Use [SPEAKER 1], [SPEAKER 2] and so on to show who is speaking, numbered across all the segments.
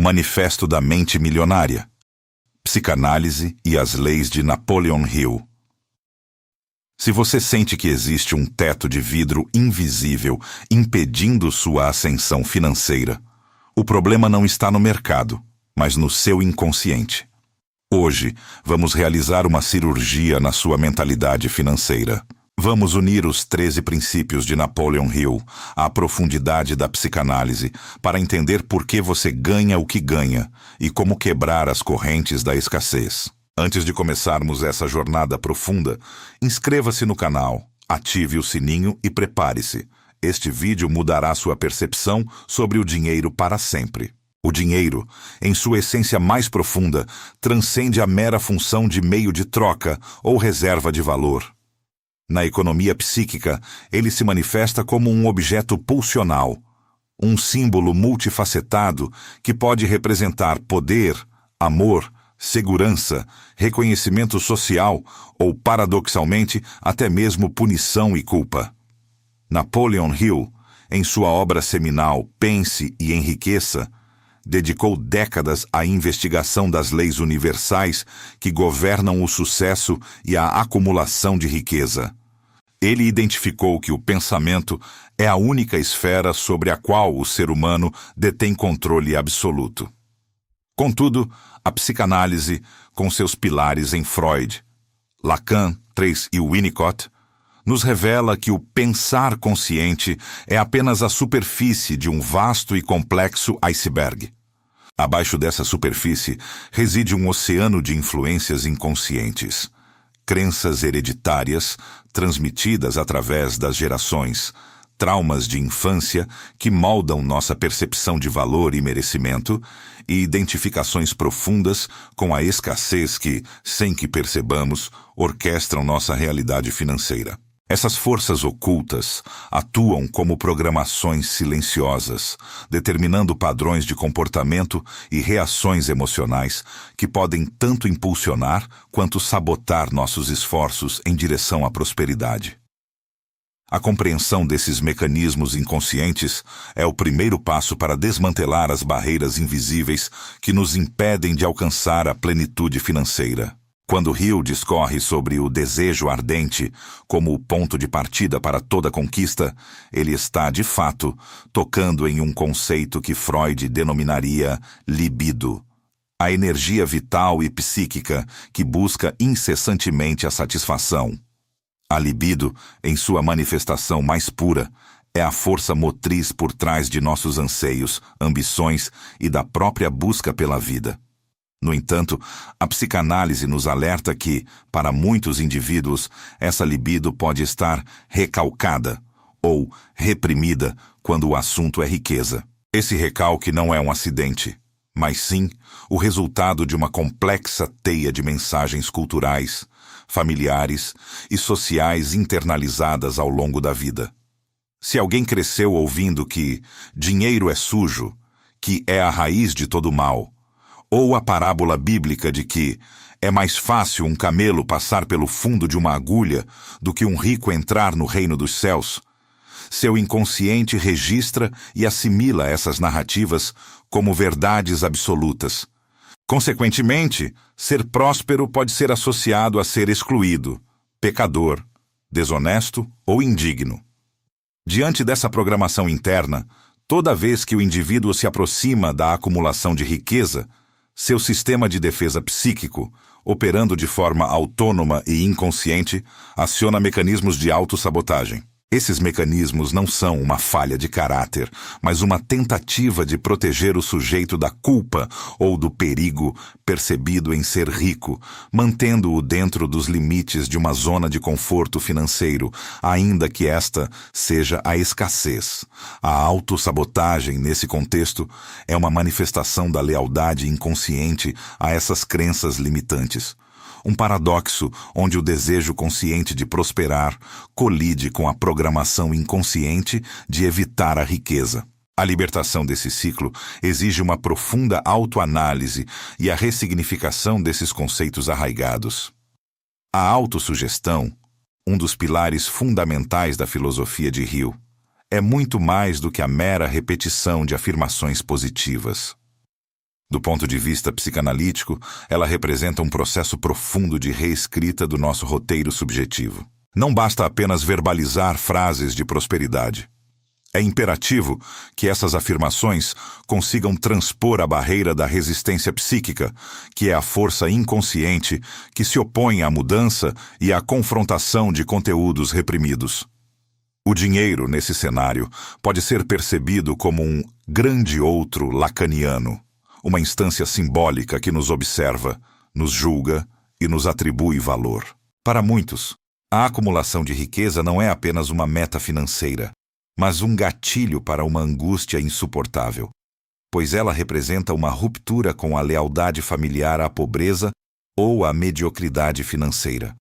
[SPEAKER 1] Manifesto da Mente Milionária, Psicanálise e as Leis de Napoleon Hill. Se você sente que existe um teto de vidro invisível impedindo sua ascensão financeira, o problema não está no mercado, mas no seu inconsciente. Hoje, vamos realizar uma cirurgia na sua mentalidade financeira. Vamos unir os 13 princípios de Napoleon Hill à profundidade da psicanálise para entender por que você ganha o que ganha e como quebrar as correntes da escassez. Antes de começarmos essa jornada profunda, inscreva-se no canal, ative o sininho e prepare-se. Este vídeo mudará sua percepção sobre o dinheiro para sempre. O dinheiro, em sua essência mais profunda, transcende a mera função de meio de troca ou reserva de valor. Na economia psíquica, ele se manifesta como um objeto pulsional, um símbolo multifacetado que pode representar poder, amor, segurança, reconhecimento social ou, paradoxalmente, até mesmo punição e culpa. Napoleon Hill, em sua obra seminal Pense e Enriqueça, dedicou décadas à investigação das leis universais que governam o sucesso e a acumulação de riqueza. Ele identificou que o pensamento é a única esfera sobre a qual o ser humano detém controle absoluto. Contudo, a psicanálise, com seus pilares em Freud, Lacan, Tracy e Winnicott, nos revela que o pensar consciente é apenas a superfície de um vasto e complexo iceberg. Abaixo dessa superfície reside um oceano de influências inconscientes, crenças hereditárias transmitidas através das gerações, traumas de infância que moldam nossa percepção de valor e merecimento e identificações profundas com a escassez que, sem que percebamos, orquestram nossa realidade financeira. Essas forças ocultas atuam como programações silenciosas, determinando padrões de comportamento e reações emocionais que podem tanto impulsionar quanto sabotar nossos esforços em direção à prosperidade. A compreensão desses mecanismos inconscientes é o primeiro passo para desmantelar as barreiras invisíveis que nos impedem de alcançar a plenitude financeira. Quando Hill discorre sobre o desejo ardente como o ponto de partida para toda conquista, ele está, de fato, tocando em um conceito que Freud denominaria libido, a energia vital e psíquica que busca incessantemente a satisfação. A libido, em sua manifestação mais pura, é a força motriz por trás de nossos anseios, ambições e da própria busca pela vida. No entanto, a psicanálise nos alerta que, para muitos indivíduos, essa libido pode estar recalcada ou reprimida quando o assunto é riqueza. Esse recalque não é um acidente, mas sim o resultado de uma complexa teia de mensagens culturais, familiares e sociais internalizadas ao longo da vida. Se alguém cresceu ouvindo que dinheiro é sujo, que é a raiz de todo mal, ou a parábola bíblica de que é mais fácil um camelo passar pelo fundo de uma agulha do que um rico entrar no reino dos céus, seu inconsciente registra e assimila essas narrativas como verdades absolutas. Consequentemente, ser próspero pode ser associado a ser excluído, pecador, desonesto ou indigno. Diante dessa programação interna, toda vez que o indivíduo se aproxima da acumulação de riqueza, seu sistema de defesa psíquico, operando de forma autônoma e inconsciente, aciona mecanismos de autossabotagem. Esses mecanismos não são uma falha de caráter, mas uma tentativa de proteger o sujeito da culpa ou do perigo percebido em ser rico, mantendo-o dentro dos limites de uma zona de conforto financeiro, ainda que esta seja a escassez. A autossabotagem, nesse contexto, é uma manifestação da lealdade inconsciente a essas crenças limitantes. Um paradoxo onde o desejo consciente de prosperar colide com a programação inconsciente de evitar a riqueza. A libertação desse ciclo exige uma profunda autoanálise e a ressignificação desses conceitos arraigados. A autossugestão, um dos pilares fundamentais da filosofia de Hill, é muito mais do que a mera repetição de afirmações positivas. Do ponto de vista psicanalítico, ela representa um processo profundo de reescrita do nosso roteiro subjetivo. Não basta apenas verbalizar frases de prosperidade. É imperativo que essas afirmações consigam transpor a barreira da resistência psíquica, que é a força inconsciente que se opõe à mudança e à confrontação de conteúdos reprimidos. O dinheiro, nesse cenário, pode ser percebido como um grande outro lacaniano, uma instância simbólica que nos observa, nos julga e nos atribui valor. Para muitos, a acumulação de riqueza não é apenas uma meta financeira, mas um gatilho para uma angústia insuportável, pois ela representa uma ruptura com a lealdade familiar à pobreza ou à mediocridade financeira.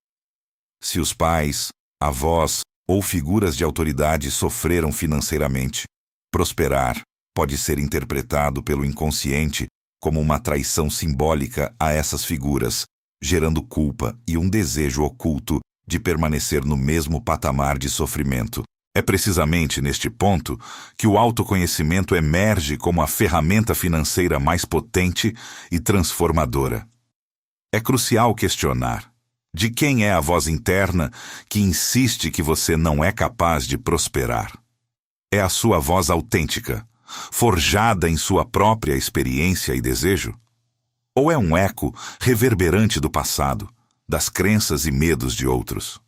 [SPEAKER 1] Se os pais, avós ou figuras de autoridade sofreram financeiramente, prosperar pode ser interpretado pelo inconsciente como uma traição simbólica a essas figuras, gerando culpa e um desejo oculto de permanecer no mesmo patamar de sofrimento. É precisamente neste ponto que o autoconhecimento emerge como a ferramenta financeira mais potente e transformadora. É crucial questionar: de quem é a voz interna que insiste que você não é capaz de prosperar? É a sua voz autêntica, forjada em sua própria experiência e desejo? Ou é um eco reverberante do passado, das crenças e medos de outros?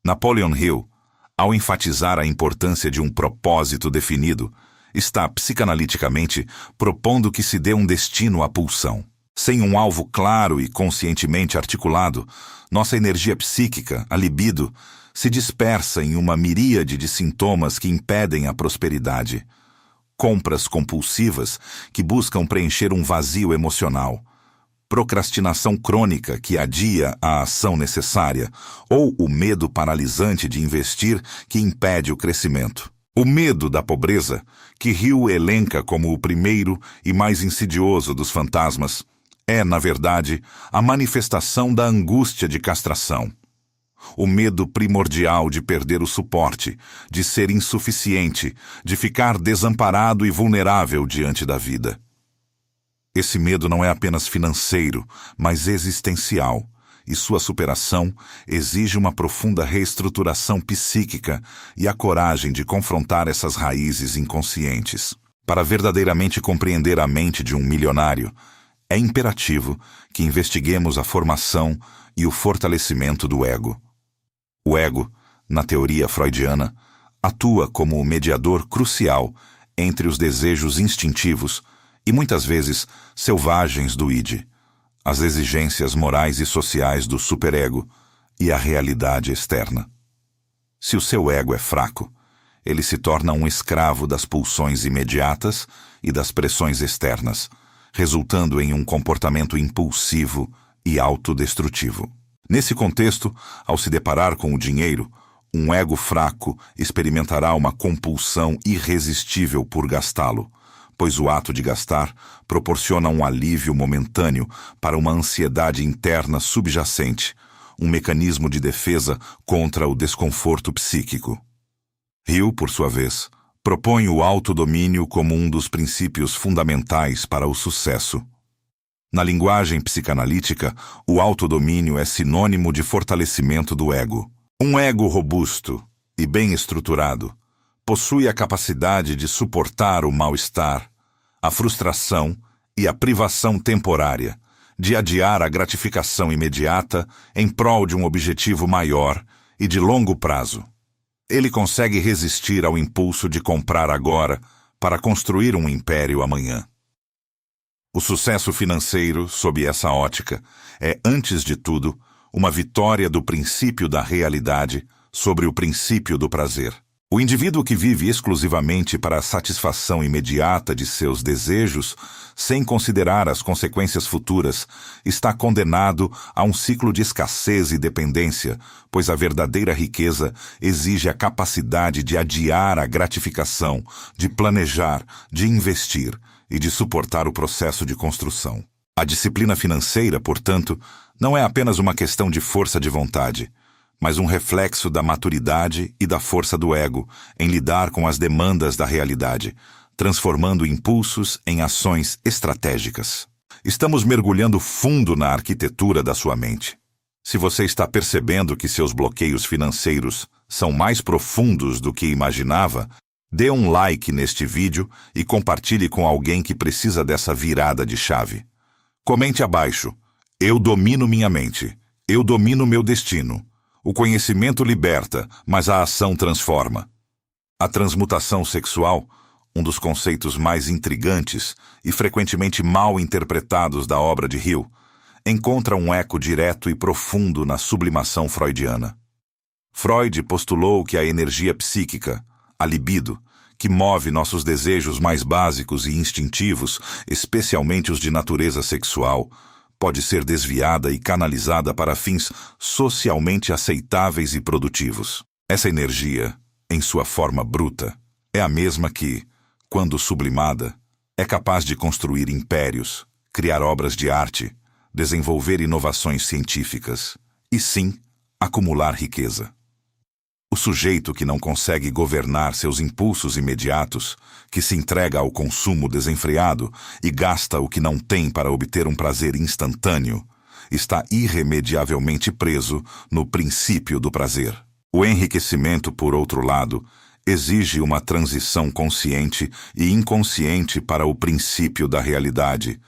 [SPEAKER 1] Napoleon Hill, ao enfatizar a importância de um propósito definido, está psicanaliticamente propondo que se dê um destino à pulsão. Sem um alvo claro e conscientemente articulado, nossa energia psíquica, a libido, se dispersa em uma miríade de sintomas que impedem a prosperidade. Compras compulsivas que buscam preencher um vazio emocional, procrastinação crônica que adia a ação necessária, ou o medo paralisante de investir que impede o crescimento. O medo da pobreza, que Hill elenca como o primeiro e mais insidioso dos fantasmas, é, na verdade, a manifestação da angústia de castração. O medo primordial de perder o suporte, de ser insuficiente, de ficar desamparado e vulnerável diante da vida. Esse medo não é apenas financeiro, mas existencial, e sua superação exige uma profunda reestruturação psíquica e a coragem de confrontar essas raízes inconscientes. Para verdadeiramente compreender a mente de um milionário, é imperativo que investiguemos a formação e o fortalecimento do ego. O ego, na teoria freudiana, atua como o mediador crucial entre os desejos instintivos e muitas vezes selvagens do id, as exigências morais e sociais do superego e a realidade externa. Se o seu ego é fraco, ele se torna um escravo das pulsões imediatas e das pressões externas, resultando em um comportamento impulsivo e autodestrutivo. Nesse contexto, ao se deparar com o dinheiro, um ego fraco experimentará uma compulsão irresistível por gastá-lo, pois o ato de gastar proporciona um alívio momentâneo para uma ansiedade interna subjacente, um mecanismo de defesa contra o desconforto psíquico. Hill, por sua vez, propõe o autodomínio como um dos princípios fundamentais para o sucesso. Na linguagem psicanalítica, o autodomínio é sinônimo de fortalecimento do ego. Um ego robusto e bem estruturado possui a capacidade de suportar o mal-estar, a frustração e a privação temporária, de adiar a gratificação imediata em prol de um objetivo maior e de longo prazo. Ele consegue resistir ao impulso de comprar agora para construir um império amanhã. O sucesso financeiro, sob essa ótica, é, antes de tudo, uma vitória do princípio da realidade sobre o princípio do prazer. O indivíduo que vive exclusivamente para a satisfação imediata de seus desejos, sem considerar as consequências futuras, está condenado a um ciclo de escassez e dependência, pois a verdadeira riqueza exige a capacidade de adiar a gratificação, de planejar, de investir e de suportar o processo de construção. A disciplina financeira, portanto, não é apenas uma questão de força de vontade, mas um reflexo da maturidade e da força do ego em lidar com as demandas da realidade, transformando impulsos em ações estratégicas. Estamos mergulhando fundo na arquitetura da sua mente. Se você está percebendo que seus bloqueios financeiros são mais profundos do que imaginava, dê um like neste vídeo e compartilhe com alguém que precisa dessa virada de chave. Comente abaixo: eu domino minha mente, eu domino meu destino. O conhecimento liberta, mas a ação transforma. A transmutação sexual, um dos conceitos mais intrigantes e frequentemente mal interpretados da obra de Hill, encontra um eco direto e profundo na sublimação freudiana. Freud postulou que a energia psíquica, a libido, que move nossos desejos mais básicos e instintivos, especialmente os de natureza sexual, pode ser desviada e canalizada para fins socialmente aceitáveis e produtivos. Essa energia, em sua forma bruta, é a mesma que, quando sublimada, é capaz de construir impérios, criar obras de arte, desenvolver inovações científicas e, sim, acumular riqueza. O sujeito que não consegue governar seus impulsos imediatos, que se entrega ao consumo desenfreado e gasta o que não tem para obter um prazer instantâneo, está irremediavelmente preso no princípio do prazer. O enriquecimento, por outro lado, exige uma transição consciente e inconsciente para o princípio da realidade,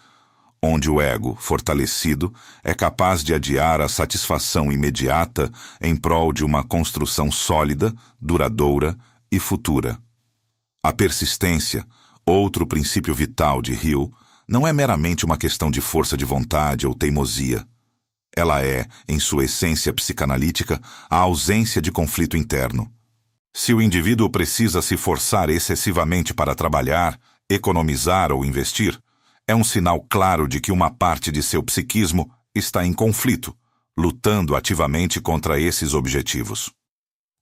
[SPEAKER 1] onde o ego, fortalecido, é capaz de adiar a satisfação imediata em prol de uma construção sólida, duradoura e futura. A persistência, outro princípio vital de Hill, não é meramente uma questão de força de vontade ou teimosia. Ela é, em sua essência psicanalítica, a ausência de conflito interno. Se o indivíduo precisa se forçar excessivamente para trabalhar, economizar ou investir, é um sinal claro de que uma parte de seu psiquismo está em conflito, lutando ativamente contra esses objetivos.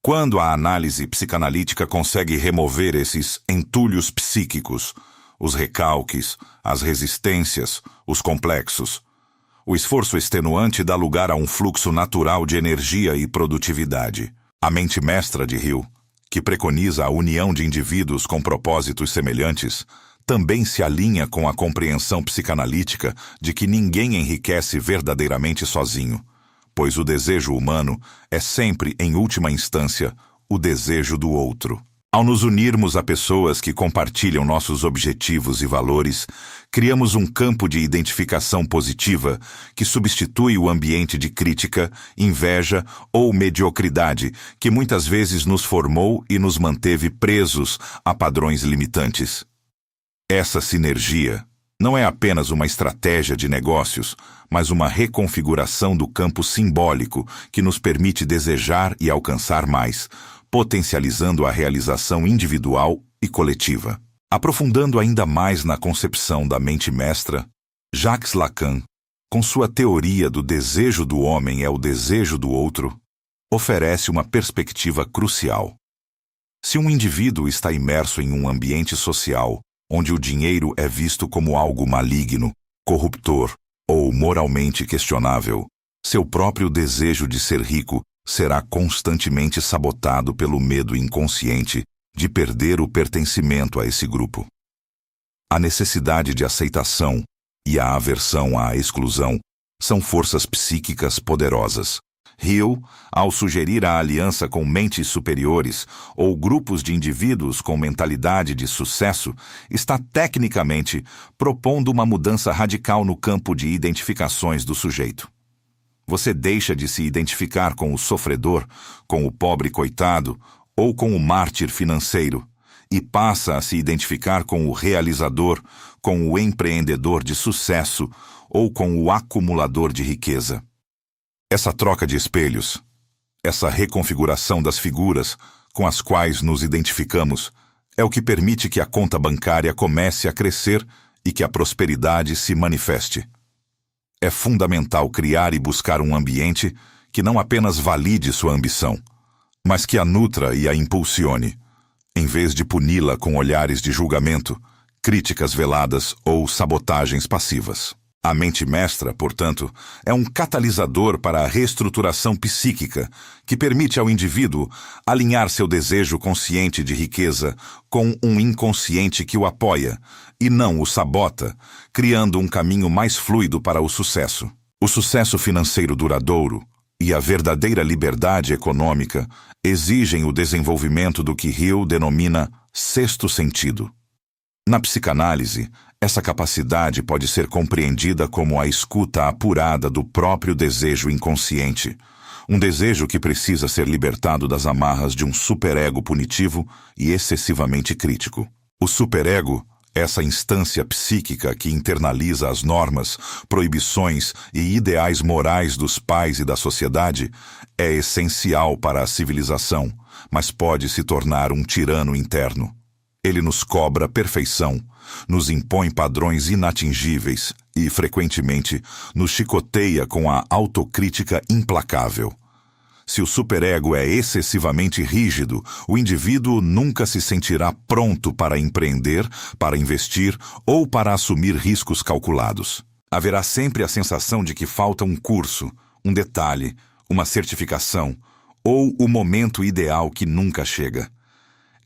[SPEAKER 1] Quando a análise psicanalítica consegue remover esses entulhos psíquicos, os recalques, as resistências, os complexos, o esforço extenuante dá lugar a um fluxo natural de energia e produtividade. A mente mestra de Hill, que preconiza a união de indivíduos com propósitos semelhantes, também se alinha com a compreensão psicanalítica de que ninguém enriquece verdadeiramente sozinho, pois o desejo humano é sempre, em última instância, o desejo do outro. Ao nos unirmos a pessoas que compartilham nossos objetivos e valores, criamos um campo de identificação positiva que substitui o ambiente de crítica, inveja ou mediocridade que muitas vezes nos formou e nos manteve presos a padrões limitantes. Essa sinergia não é apenas uma estratégia de negócios, mas uma reconfiguração do campo simbólico que nos permite desejar e alcançar mais, potencializando a realização individual e coletiva. Aprofundando ainda mais na concepção da mente mestra, Jacques Lacan, com sua teoria do desejo do homem é o desejo do outro, oferece uma perspectiva crucial. Se um indivíduo está imerso em um ambiente social onde o dinheiro é visto como algo maligno, corruptor ou moralmente questionável, seu próprio desejo de ser rico será constantemente sabotado pelo medo inconsciente de perder o pertencimento a esse grupo. A necessidade de aceitação e a aversão à exclusão são forças psíquicas poderosas. Hill, ao sugerir a aliança com mentes superiores ou grupos de indivíduos com mentalidade de sucesso, está tecnicamente propondo uma mudança radical no campo de identificações do sujeito. Você deixa de se identificar com o sofredor, com o pobre coitado ou com o mártir financeiro e passa a se identificar com o realizador, com o empreendedor de sucesso ou com o acumulador de riqueza. Essa troca de espelhos, essa reconfiguração das figuras com as quais nos identificamos, é o que permite que a conta bancária comece a crescer e que a prosperidade se manifeste. É fundamental criar e buscar um ambiente que não apenas valide sua ambição, mas que a nutra e a impulsione, em vez de puni-la com olhares de julgamento, críticas veladas ou sabotagens passivas. A mente mestra, portanto, é um catalisador para a reestruturação psíquica que permite ao indivíduo alinhar seu desejo consciente de riqueza com um inconsciente que o apoia e não o sabota, criando um caminho mais fluido para o sucesso. O sucesso financeiro duradouro e a verdadeira liberdade econômica exigem o desenvolvimento do que Hill denomina sexto sentido. Na psicanálise, essa capacidade pode ser compreendida como a escuta apurada do próprio desejo inconsciente, um desejo que precisa ser libertado das amarras de um superego punitivo e excessivamente crítico. O superego, essa instância psíquica que internaliza as normas, proibições e ideais morais dos pais e da sociedade, é essencial para a civilização, mas pode se tornar um tirano interno. Ele nos cobra perfeição, nos impõe padrões inatingíveis e, frequentemente, nos chicoteia com a autocrítica implacável. Se o superego é excessivamente rígido, o indivíduo nunca se sentirá pronto para empreender, para investir ou para assumir riscos calculados. Haverá sempre a sensação de que falta um curso, um detalhe, uma certificação ou o momento ideal que nunca chega.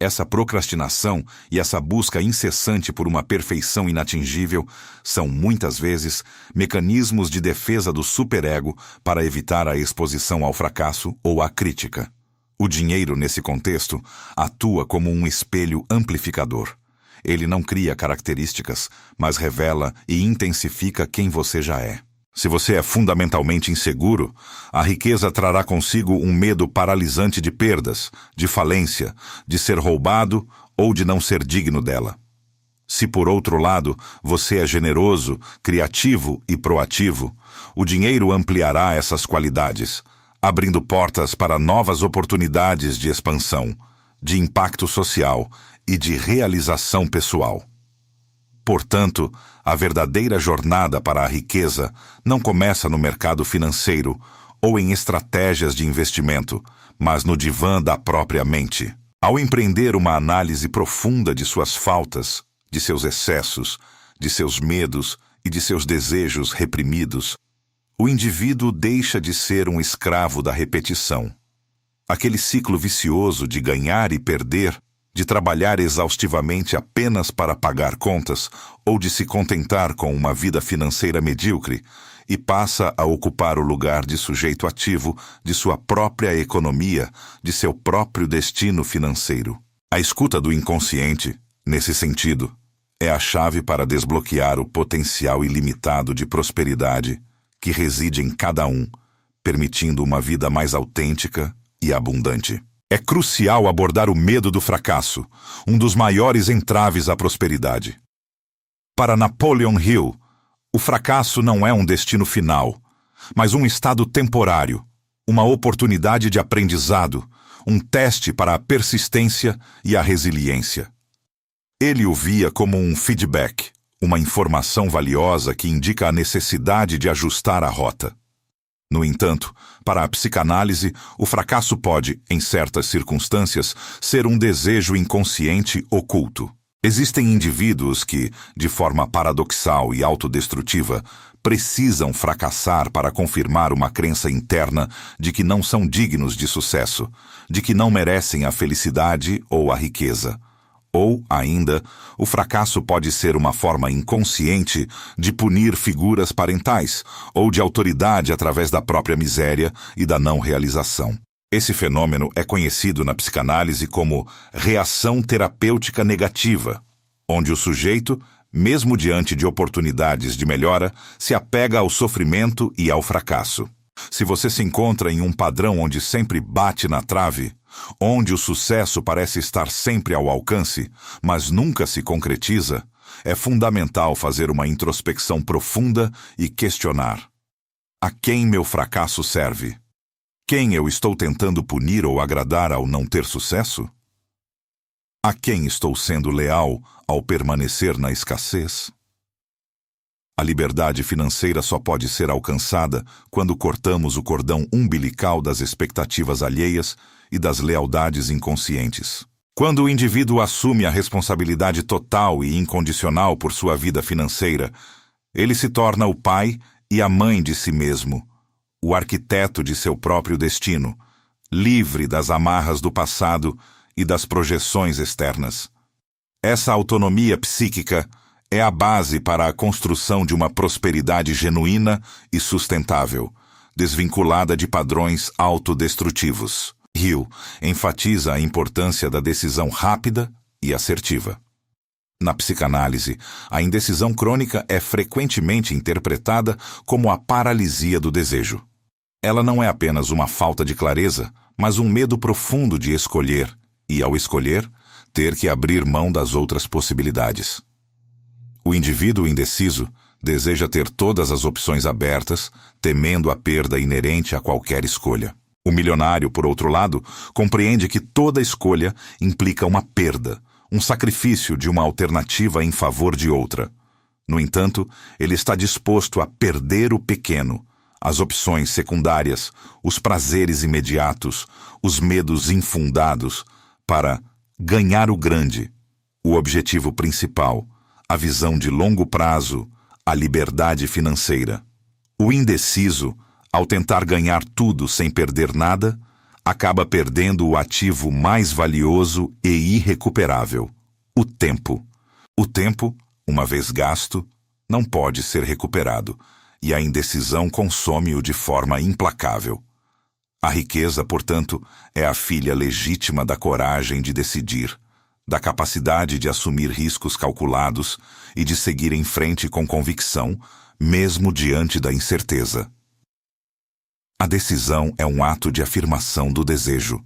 [SPEAKER 1] Essa procrastinação e essa busca incessante por uma perfeição inatingível são, muitas vezes, mecanismos de defesa do superego para evitar a exposição ao fracasso ou à crítica. O dinheiro, nesse contexto, atua como um espelho amplificador. Ele não cria características, mas revela e intensifica quem você já é. Se você é fundamentalmente inseguro, a riqueza trará consigo um medo paralisante de perdas, de falência, de ser roubado ou de não ser digno dela. Se, por outro lado, você é generoso, criativo e proativo, o dinheiro ampliará essas qualidades, abrindo portas para novas oportunidades de expansão, de impacto social e de realização pessoal. Portanto, a verdadeira jornada para a riqueza não começa no mercado financeiro ou em estratégias de investimento, mas no divã da própria mente. Ao empreender uma análise profunda de suas faltas, de seus excessos, de seus medos e de seus desejos reprimidos, o indivíduo deixa de ser um escravo da repetição. Aquele ciclo vicioso de ganhar e perder, de trabalhar exaustivamente apenas para pagar contas ou de se contentar com uma vida financeira medíocre, e passa a ocupar o lugar de sujeito ativo de sua própria economia, de seu próprio destino financeiro. A escuta do inconsciente, nesse sentido, é a chave para desbloquear o potencial ilimitado de prosperidade que reside em cada um, permitindo uma vida mais autêntica e abundante. É crucial abordar o medo do fracasso, um dos maiores entraves à prosperidade. Para Napoleon Hill, o fracasso não é um destino final, mas um estado temporário, uma oportunidade de aprendizado, um teste para a persistência e a resiliência. Ele o via como um feedback, uma informação valiosa que indica a necessidade de ajustar a rota. No entanto, para a psicanálise, o fracasso pode, em certas circunstâncias, ser um desejo inconsciente oculto. Existem indivíduos que, de forma paradoxal e autodestrutiva, precisam fracassar para confirmar uma crença interna de que não são dignos de sucesso, de que não merecem a felicidade ou a riqueza. Ou, ainda, o fracasso pode ser uma forma inconsciente de punir figuras parentais ou de autoridade através da própria miséria e da não realização. Esse fenômeno é conhecido na psicanálise como reação terapêutica negativa, onde o sujeito, mesmo diante de oportunidades de melhora, se apega ao sofrimento e ao fracasso. Se você se encontra em um padrão onde sempre bate na trave, onde o sucesso parece estar sempre ao alcance, mas nunca se concretiza, é fundamental fazer uma introspecção profunda e questionar: a quem meu fracasso serve? Quem eu estou tentando punir ou agradar ao não ter sucesso? A quem estou sendo leal ao permanecer na escassez? A liberdade financeira só pode ser alcançada quando cortamos o cordão umbilical das expectativas alheias e das lealdades inconscientes. Quando o indivíduo assume a responsabilidade total e incondicional por sua vida financeira, Ele se torna o pai e a mãe de si mesmo, o arquiteto de seu próprio destino, livre das amarras do passado e das projeções externas. Essa autonomia psíquica é a base para a construção de uma prosperidade genuína e sustentável, desvinculada de padrões autodestrutivos. Hill enfatiza a importância da decisão rápida e assertiva. Na psicanálise, a indecisão crônica é frequentemente interpretada como a paralisia do desejo. Ela não é apenas uma falta de clareza, mas um medo profundo de escolher e, ao escolher, ter que abrir mão das outras possibilidades. O indivíduo indeciso deseja ter todas as opções abertas, temendo a perda inerente a qualquer escolha. O milionário, por outro lado, compreende que toda escolha implica uma perda, um sacrifício de uma alternativa em favor de outra. No entanto, ele está disposto a perder o pequeno, as opções secundárias, os prazeres imediatos, os medos infundados, para ganhar o grande, o objetivo principal, a visão de longo prazo, a liberdade financeira. O indeciso, ao tentar ganhar tudo sem perder nada, acaba perdendo o ativo mais valioso e irrecuperável, o tempo. O tempo, uma vez gasto, não pode ser recuperado, e a indecisão consome-o de forma implacável. A riqueza, portanto, é a filha legítima da coragem de decidir, da capacidade de assumir riscos calculados e de seguir em frente com convicção, mesmo diante da incerteza. A decisão é um ato de afirmação do desejo,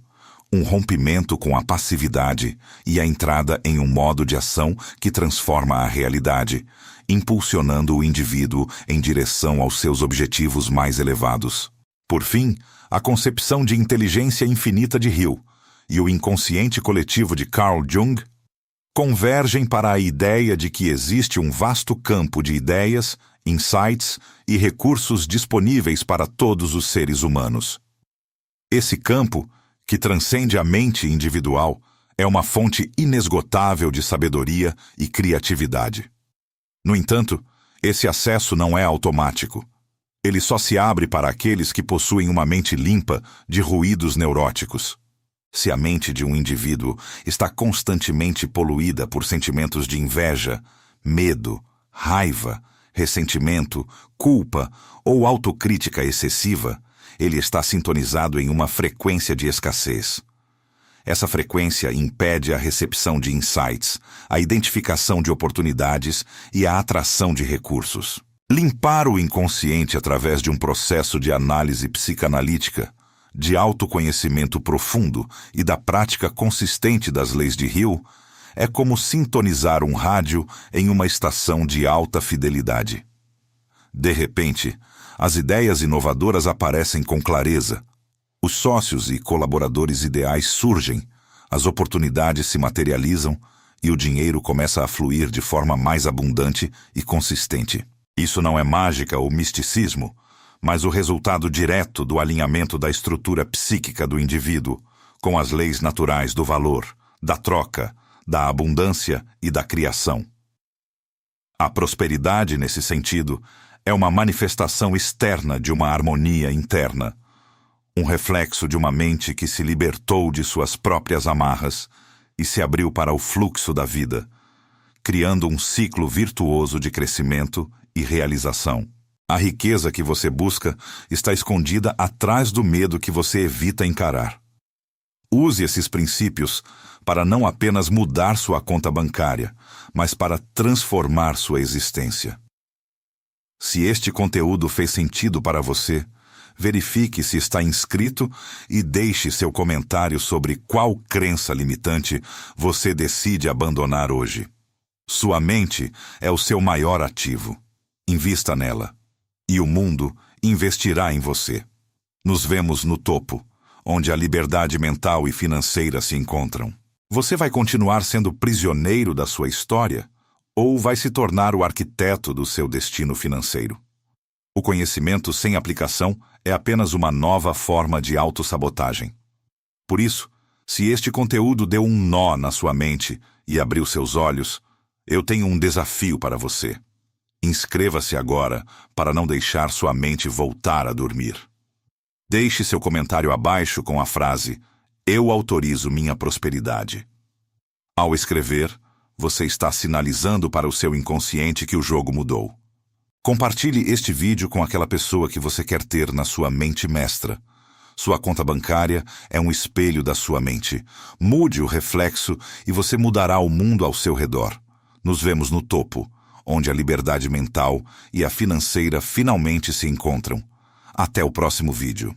[SPEAKER 1] um rompimento com a passividade e a entrada em um modo de ação que transforma a realidade, impulsionando o indivíduo em direção aos seus objetivos mais elevados. Por fim, a concepção de inteligência infinita de Hill e o inconsciente coletivo de Carl Jung convergem para a ideia de que existe um vasto campo de ideias, insights e recursos disponíveis para todos os seres humanos. Esse campo, que transcende a mente individual, é uma fonte inesgotável de sabedoria e criatividade. No entanto, esse acesso não é automático. Ele só se abre para aqueles que possuem uma mente limpa de ruídos neuróticos. Se a mente de um indivíduo está constantemente poluída por sentimentos de inveja, medo, raiva, ressentimento, culpa ou autocrítica excessiva, ele está sintonizado em uma frequência de escassez. Essa frequência impede a recepção de insights, a identificação de oportunidades e a atração de recursos. Limpar o inconsciente através de um processo de análise psicanalítica, de autoconhecimento profundo e da prática consistente das leis de Hill é como sintonizar um rádio em uma estação de alta fidelidade. De repente, as ideias inovadoras aparecem com clareza. Os sócios e colaboradores ideais surgem, as oportunidades se materializam e o dinheiro começa a fluir de forma mais abundante e consistente. Isso não é mágica ou misticismo, mas o resultado direto do alinhamento da estrutura psíquica do indivíduo com as leis naturais do valor, da troca, da abundância e da criação. A prosperidade, nesse sentido, é uma manifestação externa de uma harmonia interna, um reflexo de uma mente que se libertou de suas próprias amarras e se abriu para o fluxo da vida, criando um ciclo virtuoso de crescimento e realização. A riqueza que você busca está escondida atrás do medo que você evita encarar. Use esses princípios para não apenas mudar sua conta bancária, mas para transformar sua existência. Se este conteúdo fez sentido para você, verifique se está inscrito e deixe seu comentário sobre qual crença limitante você decide abandonar hoje. Sua mente é o seu maior ativo. Invista nela. E o mundo investirá em você. Nos vemos no topo, onde a liberdade mental e financeira se encontram. Você vai continuar sendo prisioneiro da sua história ou vai se tornar o arquiteto do seu destino financeiro? O conhecimento sem aplicação é apenas uma nova forma de autossabotagem. Por isso, se este conteúdo deu um nó na sua mente e abriu seus olhos, eu tenho um desafio para você. Inscreva-se agora para não deixar sua mente voltar a dormir. Deixe seu comentário abaixo com a frase "Eu autorizo minha prosperidade". Ao escrever, você está sinalizando para o seu inconsciente que o jogo mudou. Compartilhe este vídeo com aquela pessoa que você quer ter na sua mente mestra. Sua conta bancária é um espelho da sua mente. Mude o reflexo e você mudará o mundo ao seu redor. Nos vemos no topo, onde a liberdade mental e a financeira finalmente se encontram. Até o próximo vídeo.